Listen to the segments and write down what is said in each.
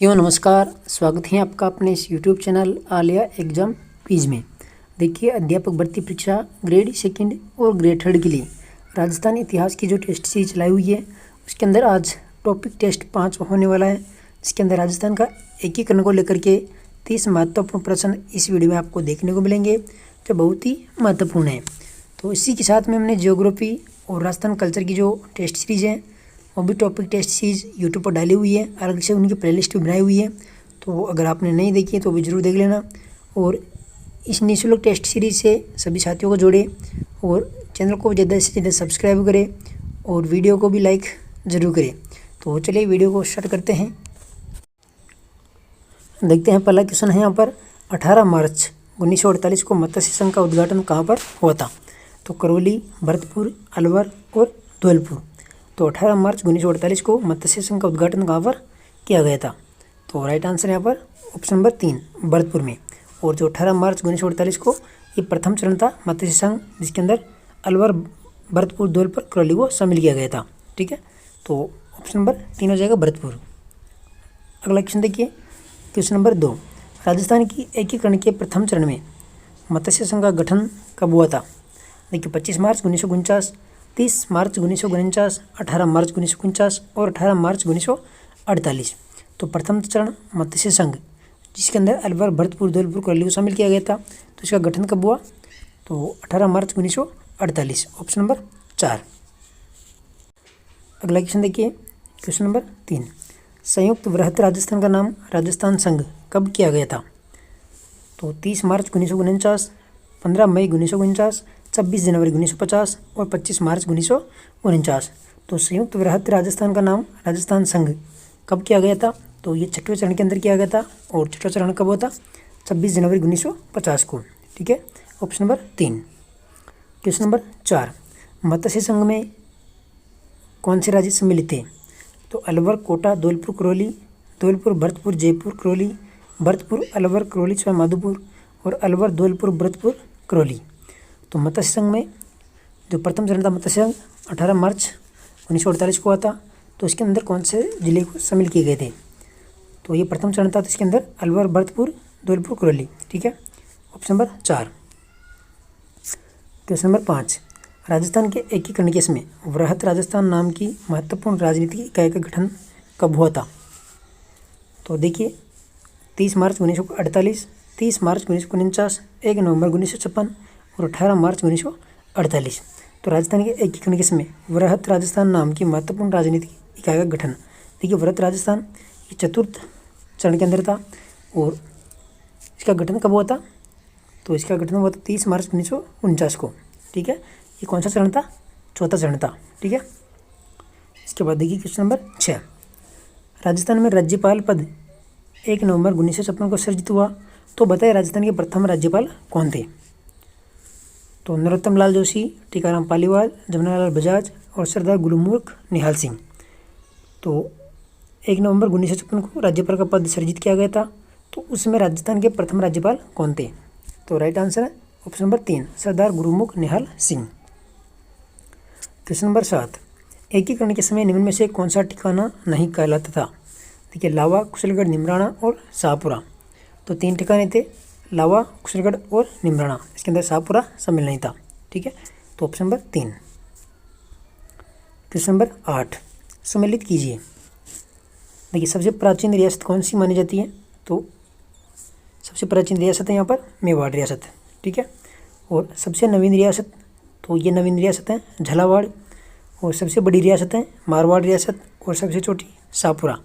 नमस्कार। स्वागत है आपका अपने इस YouTube channel Alia exam quiz में। देखिए, अध्यापक भर्ती परीक्षा ग्रेड सेकंड और ग्रेड थर्ड के लिए राजस्थान इतिहास की जो टेस्ट सीरीज चलाई हुई है उसके अंदर आज टॉपिक टेस्ट 5 होने वाला है, जिसके अंदर राजस्थान का एकीकरण को लेकर के 30 महत्वपूर्ण प्रश्न इस वीडियो में आपको देखने को मिलेंगे, जो बहुत ही महत्वपूर्ण है। तो इसी के साथ में हमने जियोग्राफी और राजस्थान कल्चर की जो टेस्ट सीरीज है वो भी टॉपिक टेस्ट सीरीज यूट्यूब पर डाली हुई है, अलग से उनकी प्लेलिस्ट भी बनाई हुई है। तो अगर आपने नहीं देखी है तो भी जरूर देख लेना और इस निःशुल्क टेस्ट सीरीज से सभी साथियों को जोड़े और चैनल को ज़्यादा से ज़्यादा सब्सक्राइब करें और वीडियो को भी लाइक ज़रूर करें। तो चलिए वीडियो को स्टार्ट करते हैं। देखते हैं, पहला क्वेश्चन है यहाँ पर 18 मार्च 1948 को मत्स्य संघ का उद्घाटन कहाँ पर हुआ था? तो करौली, भरतपुर, अलवर और धौलपुर। तो 18 मार्च 1948 को मत्स्य संघ का उद्घाटन कहाँ पर किया गया था? तो राइट आंसर यहाँ पर ऑप्शन नंबर 3 भरतपुर में। और जो 18 मार्च 1948 को ये प्रथम चरण था मत्स्य संघ, जिसके अंदर अलवर, भरतपुर, धौलपुर, करौली को शामिल किया गया था। ठीक है, तो ऑप्शन नंबर 3 हो जाएगा भरतपुर। अगला क्वेश्चन देखिए, क्वेश्चन नंबर 2, राजस्थान की एकीकरण के प्रथम चरण में मत्स्य संघ का गठन कब हुआ था? देखिए, 25 मार्च 1949, 30 मार्च 1949, 18 मार्च 1949 और 18 मार्च 1948। तो प्रथम चरण मत्स्य संघ, जिसके अंदर अलवर, भरतपुर, धौलपुर, करौली को शामिल किया गया था, तो इसका गठन कब हुआ? तो 18 मार्च 1948, ऑप्शन नंबर 4। अगला क्वेश्चन देखिए, क्वेश्चन नंबर 3, संयुक्त वृहत राजस्थान का नाम राजस्थान संघ कब किया गया था? तो 30 मार्च 1949, 15 मई 1949, 26 जनवरी 1950 और 25 मार्च 1949। तो संयुक्त वृहत राजस्थान का नाम राजस्थान संघ कब किया गया था? तो ये छठवें चरण के अंदर किया गया था और छठवां चरण कब हुआ था? 26 जनवरी 1950 को। ठीक है, ऑप्शन नंबर 3। क्वेश्चन नंबर 4, मत्स्य संघ में कौन से राज्य सम्मिलित थे? तो अलवर, कोटा, धौलपुर, करौली, धौलपुर, भरतपुर, जयपुर, करौली, भरतपुर, अलवर, करौली, सवाईमाधोपुर और अलवर, धौलपुर, भरतपुर, करौली। तो मत्स्य संघ में जो प्रथम चरण था मत्स्य संघ 18 मार्च 1948 को हुआ था, तो इसके अंदर कौन से जिले को शामिल किए गए थे? तो ये प्रथम चरण था, तो इसके अंदर अलवर, भरतपुर, धौलपुर, करौली। ठीक है, option number 4। Question number 5, Rajasthan के एकीकरण केस में वृहत राजस्थान नाम की महत्वपूर्ण राजनीतिक इकाई का गठन कब हुआ था? तो देखिए, 30 मार्च 1948, 30 मार्च 1949, 1 नवंबर 1956 और 18 मार्च 1948। तो राजस्थान के एकीकरण केस में वृहत राजस्थान नाम की महत्वपूर्ण राजनीतिक इकाई का गठन, देखिए वृहत राजस्थान ये चतुर्थ चरण के अंदर था और इसका गठन कब हुआ था? तो इसका गठन हुआ था 30 मार्च 1949 को। ठीक है, ये कौन सा चरण था? चौथा चरण था। ठीक है, इसके बाद देखिए क्वेश्चन नंबर 6, राजस्थान में राज्यपाल पद 1 नवंबर 1956 को सृजित हुआ, तो बताइए राजस्थान के प्रथम राज्यपाल कौन थे? तो नरोत्तम लाल जोशी, टीकाराम पालीवाल, जमनालाल बजाज और सरदार गुरुमूर्ख निहाल सिंह। तो 1 नवंबर 1956 को राज्यपाल का पद सृजित किया गया था, तो उसमें राजस्थान के प्रथम राज्यपाल कौन थे? तो राइट आंसर है ऑप्शन नंबर 3 सरदार गुरुमुख निहाल सिंह। क्वेश्चन नंबर 7, एकीकरण के समय निम्न में से कौन सा ठिकाना नहीं कहलाता था? देखिए, लावा, कुशलगढ़, निमराना और शाहपुरा। तो 3 ठिकाने थे, लावा, कुशलगढ़ और निमराना। इसके अंदर शाहपुरा शामिल नहीं था। ठीक है, तो ऑप्शन नंबर 3। क्वेश्चन नंबर 8, सम्मिलित कीजिए। देखिए, सबसे प्राचीन रियासत कौन सी मानी जाती है? तो सबसे प्राचीन रियासत है यहाँ पर मेवाड़ रियासत। ठीक है, और सबसे नवीन रियासत, तो ये नवीन रियासत है झालावाड़, और सबसे बड़ी रियासत है मारवाड़ रियासत, और सबसे छोटी शाहपुरा।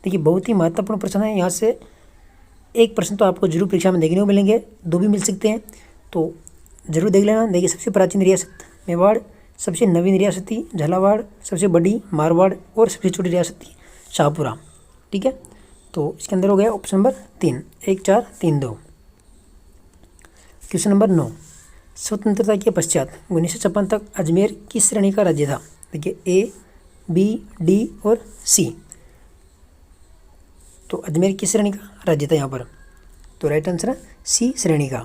देखिए, बहुत ही महत्वपूर्ण प्रश्न है। यहाँ से एक प्रश्न तो आपको जरूर परीक्षा में देखने को मिलेंगे, 2 भी मिल सकते हैं, तो जरूर देख लेना। देखिए, सबसे प्राचीन रियासत मेवाड़, सबसे नवीन रियासत थी झालावाड़, सबसे बड़ी मारवाड़ और सबसे छोटी रियासत थी शाहपुरा। ठीक है, तो इसके अंदर हो गया ऑप्शन नंबर 3, 1 4 3 2। क्वेश्चन नंबर 9, स्वतंत्रता के पश्चात 1956 तक अजमेर किस श्रेणी का राज्य था? देखिए, ए, बी, डी और सी। तो अजमेर किस श्रेणी का राज्य था यहाँ पर? तो राइट आंसर है सी श्रेणी का।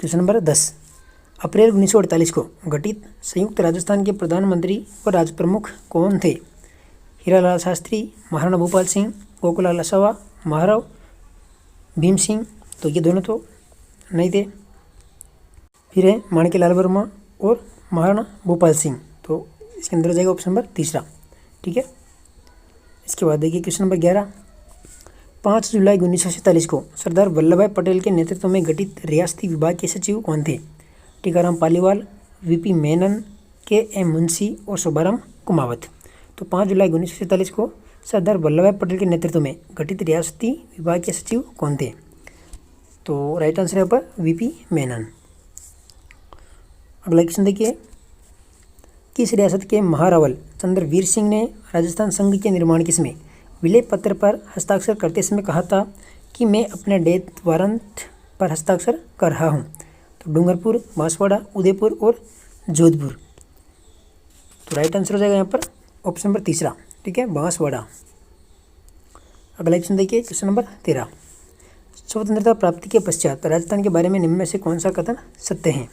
क्वेश्चन नंबर 10, अप्रैल 1948 को गठित संयुक्त राजस्थान के प्रधानमंत्री और राज प्रमुख कौन थे? हीरालाल शास्त्री, महाराणा भूपाल सिंह, गोकुलाल असावा, महाराव भीम सिंह, तो ये दोनों तो नहीं थे। फिर है माणिक्यलाल वर्मा और महाराणा भूपाल सिंह, तो इसके अंदर हो जाएगा ऑप्शन नंबर तीसरा। ठीक है, इसके बाद देखिए क्वेश्चन नंबर 11। 5 जुलाई 1947 को सरदार वल्लभ भाई पटेल के नेतृत्व में गठित रियासती विभाग के सचिव कौन थे? टीकाराम पालीवाल, वीपी मेनन, के एम मुंशी और शोभाराम कुमावत। तो 5 जुलाई 1947 को सरदार वल्लभ भाई पटेल के नेतृत्व में गठित रियासती विभाग के सचिव कौन थे? तो राइट आंसर है यहाँ पर वीपी मेनन। अगला क्वेश्चन देखिए, किस रियासत के महारावल चंद्रवीर सिंह ने राजस्थान संघ के निर्माण के समय विलय पत्र पर हस्ताक्षर करते समय कहा था कि मैं अपने डेथ वारंट पर हस्ताक्षर कर रहा हूँ? तो डूंगरपुर, बांसवाड़ा, उदयपुर और जोधपुर। तो राइट आंसर हो जाएगा यहाँ पर ऑप्शन नंबर तीसरा। ठीक है, बांसवाड़ा। अगला क्वेश्चन देखिए, क्वेश्चन नंबर 13। स्वतंत्रता प्राप्ति के पश्चात राजस्थान के बारे में निम्न में से कौन सा कथन सत्य है?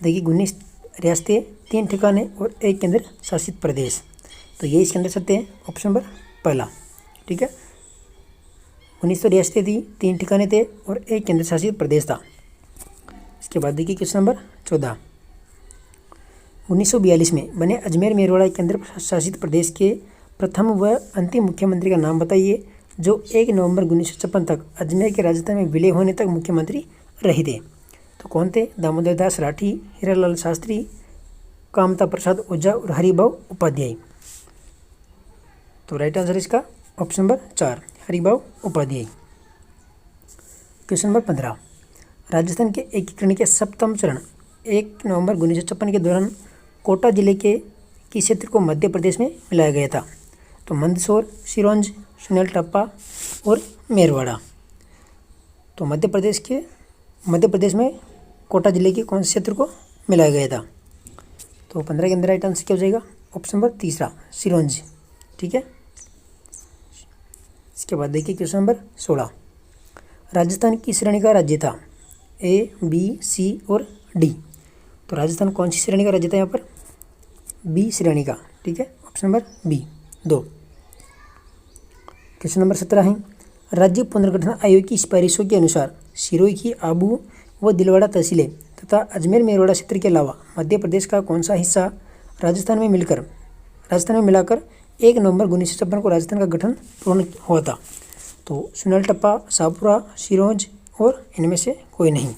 देखिए 19 रियासतें, 3 ठिकाने और 1 केंद्र शासित प्रदेश। तो ये इसके अंदर सत्य है, ऑप्शन नंबर पहला। ठीक है, 19 रियासतें थी, 3 ठिकाने थे और 1 केंद्र शासित प्रदेश था। इसके बाद देखिए क्वेश्चन नंबर 14। 1942 में बने अजमेर मेरवाड़ा केंद्र शासित प्रदेश के प्रथम व अंतिम मुख्यमंत्री का नाम बताइए जो 1 नवंबर 1956 तक अजमेर के राजधानी में विलय होने तक मुख्यमंत्री रहे थे। तो कौन थे? दामोदर दास राठी, हीरालाल शास्त्री, कामता प्रसाद ओझा और हरिभाऊ उपाध्याय। तो राइट आंसर इसका option number 4, Haribhau Upadhyay. Question number 15। Rajasthan के एकीकरण के सप्तम चरण 1 नवंबर 1956 के दौरान कोटा जिले के किस क्षेत्र को मध्य प्रदेश में मिलाया गया था? तो मंदसौर, सिरोंज, सुनेल टप्पा और मेरवाड़ा। तो मध्य प्रदेश में कोटा जिले के कौन से क्षेत्र को मिलाया गया था? तो 15 के अंदर राइट आंसर क्या हो जाएगा? ऑप्शन नंबर तीसरा, सिरोंज। ठीक है, इसके बाद देखिए क्वेश्चन नंबर 16। राजस्थान किस श्रेणी का राज्य था? ए, बी, सी और डी। तो राजस्थान कौन सी श्रेणी का राज्य था यहाँ पर? बी श्रेणी का। ठीक है, option number B, 2। Question number 17 है, राज्य पुनर्गठन आयोग की सिफारिशों के अनुसार सिरोही की आबू व दिलवाड़ा तहसीलें तथा अजमेर मेरवाड़ा क्षेत्र के अलावा मध्य प्रदेश का कौन सा हिस्सा राजस्थान में मिलाकर 1 नवंबर 1956 को राजस्थान का गठन पूर्ण हुआ था? तो सुनेल टप्पा, शाहपुरा, सिरोंज और इनमें से कोई नहीं।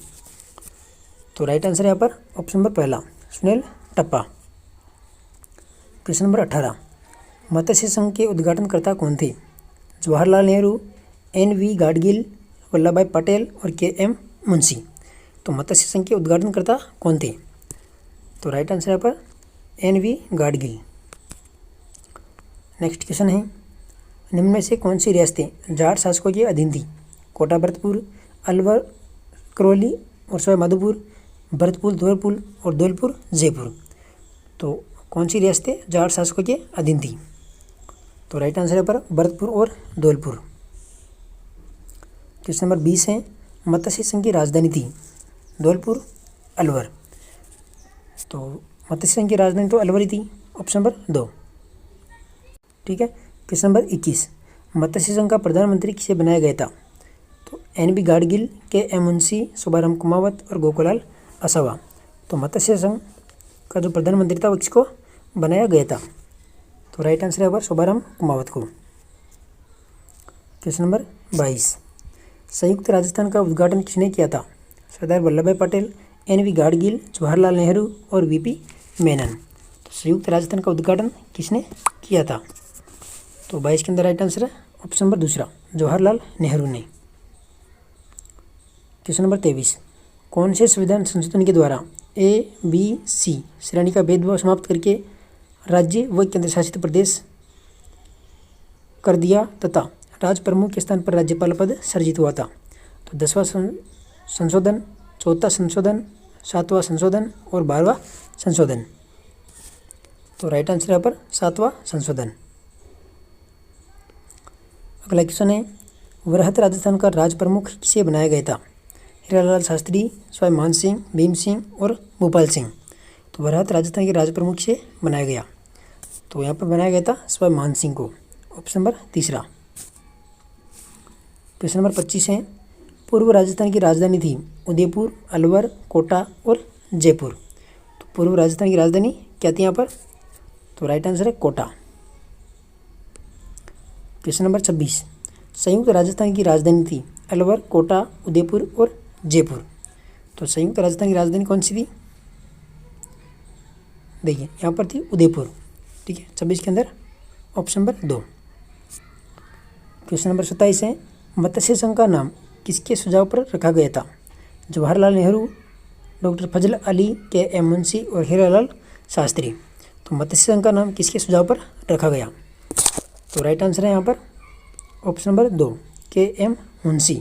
तो राइट आंसर यहाँ पर ऑप्शन नंबर पहला, सुनेल टप्पा। Question number 18। मत्स्य संघ के उद्घाटनकर्ता कौन थे? जवाहरलाल नेहरू, NV गाडगिल, वल्लभ भाई पटेल और KM मुंशी। तो मत्स्य संघ के उद्घाटनकर्ता कौन थे? तो राइट आंसर यहाँ पर NV गाडगिल। नेक्स्ट क्वेश्चन है, निम्न में से कौन सी रियासतें जाट शासकों के अधीन थी? कोटा भरतपुर, अलवर करौली और सवाई माधोपुर, भरतपुर धौलपुर और धौलपुर जयपुर। तो कौन सी रियासतें जाट शासकों के अधीन थी? तो राइट आंसर है पर भरतपुर और धौलपुर। क्वेश्चन नंबर 20 है, मत्स्य संघ की राजधानी थी धौलपुर, अलवर। तो मत्स्य संघ की राजधानी तो अलवर ही थी, ऑप्शन नंबर 2। ठीक है, क्वेश्चन नंबर 21। मत्स्य संघ का प्रधानमंत्री किसे बनाया गया था? तो NB गाडगिल, KM मुंशी, शोभाराम कुमावत और गोकुलाल असावा। तो मत्स्य संघ का जो प्रधानमंत्री था वो किसको बनाया गया था? तो राइट आंसर है पर शोभाराम कुमावत को। Question number 22। संयुक्त राजस्थान का उद्घाटन किसने किया था? सरदार वल्लभ भाई पटेल, NV गाडगिल, जवाहरलाल नेहरू और VP मेनन। तो संयुक्त राजस्थान का उद्घाटन किसने किया था? तो 22 के अंदर राइट आंसर है ऑप्शन नंबर दूसरा, जवाहरलाल नेहरू ने। Question number 23। कौन से संविधान संशोधन के द्वारा ABC श्रेणी का भेदभाव समाप्त करके राज्य व केंद्र शासित प्रदेश कर दिया तथा राज प्रमुख के स्थान पर राज्यपाल पद सृजित हुआ था? तो 10वां संशोधन, 4वां संशोधन, 7वां संशोधन और 12वां संशोधन। तो राइट आंसर है पर 7वां संशोधन। अगला क्वेश्चन है, वृहत राजस्थान का राज प्रमुख किसे बनाया गया था? हीरालाल शास्त्री, स्वामी मान सिंह, भीम सिंह और भूपाल सिंह। तो वृहत राजस्थान के राज प्रमुख से बनाया गया? तो यहाँ पर बनाया गया था स्वयं मान सिंह को। ऑप्शन नंबर तीसरा। प्रश्न नंबर 25 है, पूर्व राजस्थान की राजधानी थी उदयपुर, अलवर, कोटा और जयपुर। तो पूर्व राजस्थान की राजधानी क्या थी यहाँ पर? तो राइट आंसर है कोटा। प्रश्न नंबर 26, संयुक्त राजस्थान की राजधानी थी अलवर, कोटा, उदयपुर और जयपुर। तो संयुक्त राजस्थान की राजधानी कौन सी थी? देखिए यहाँ पर थी उदयपुर। ठीक है, 26 के अंदर ऑप्शन नंबर 2। क्वेश्चन नंबर 27 है, मत्स्य संघ का नाम किसके सुझाव पर रखा गया था? जवाहरलाल नेहरू, डॉक्टर फजल अली, के एम मुंशी और हीरालाल शास्त्री। तो मत्स्य संघ का नाम किसके सुझाव पर रखा गया? तो राइट आंसर है यहाँ पर ऑप्शन नंबर 2, के एम मुंशी।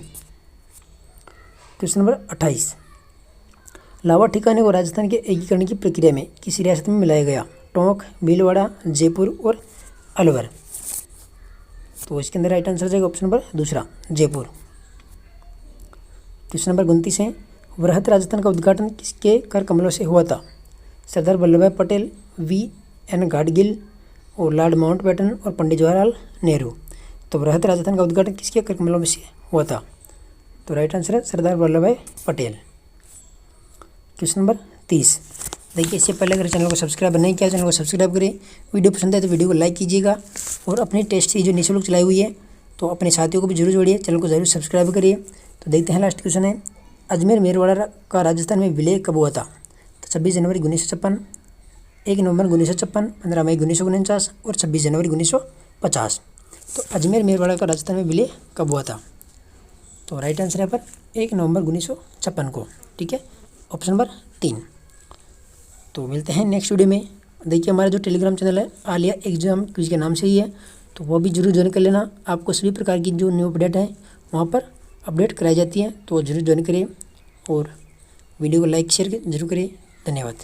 क्वेश्चन नंबर 28, लावा ठिकाने को राजस्थान के एकीकरण की प्रक्रिया में किस रियासत में मिलाया गया? टोंक, भीलवाड़ा, जयपुर और अलवर। तो इसके अंदर राइट आंसर हो जाएगा ऑप्शन नंबर दूसरा, जयपुर। क्वेश्चन नंबर 29 है, वृहत राजस्थान का उद्घाटन किसके कर कमलों से हुआ था? सरदार वल्लभ भाई पटेल, वी एन गाडगिल और लॉर्ड माउंटबेटन और पंडित जवाहरलाल नेहरू। तो वृहत राजस्थान का उद्घाटन किसके कर कमलों में से हुआ था? तो राइट आंसर है सरदार वल्लभ भाई पटेल। क्वेश्चन नंबर 30, देखिए इससे पहले अगर चैनल को सब्सक्राइब नहीं किया, चैनल को सब्सक्राइब करें। वीडियो पसंद है तो वीडियो को लाइक कीजिएगा और अपनी टेस्ट सीरीज जो निःशुल्क चलाई हुई है तो अपने साथियों को भी जरूर जोड़िए, चैनल को जरूर सब्सक्राइब करिए। तो देखते हैं लास्ट क्वेश्चन है, अजमेर मेरवाड़ा का राजस्थान में विलय कब हुआ था? तो 26 जनवरी 1956, 1 नवंबर 1956, 15 मई 1949 और 26 जनवरी 1950। तो अजमेर मेरवाड़ा का राजस्थान में विलय कब हुआ था? तो राइट आंसर है पर 1 नवंबर 1956 को। ठीक है, ऑप्शन नंबर 3। तो मिलते हैं नेक्स्ट वीडियो में। देखिए हमारा जो टेलीग्राम चैनल है आलिया एग्जाम क्विज के नाम से ही है, तो वो भी जरूर ज्वाइन कर लेना। आपको सभी प्रकार की जो न्यू अपडेट है वहाँ पर अपडेट कराई जाती है, तो जरूर ज्वाइन करिए और वीडियो को लाइक शेयर जरूर करिए। धन्यवाद।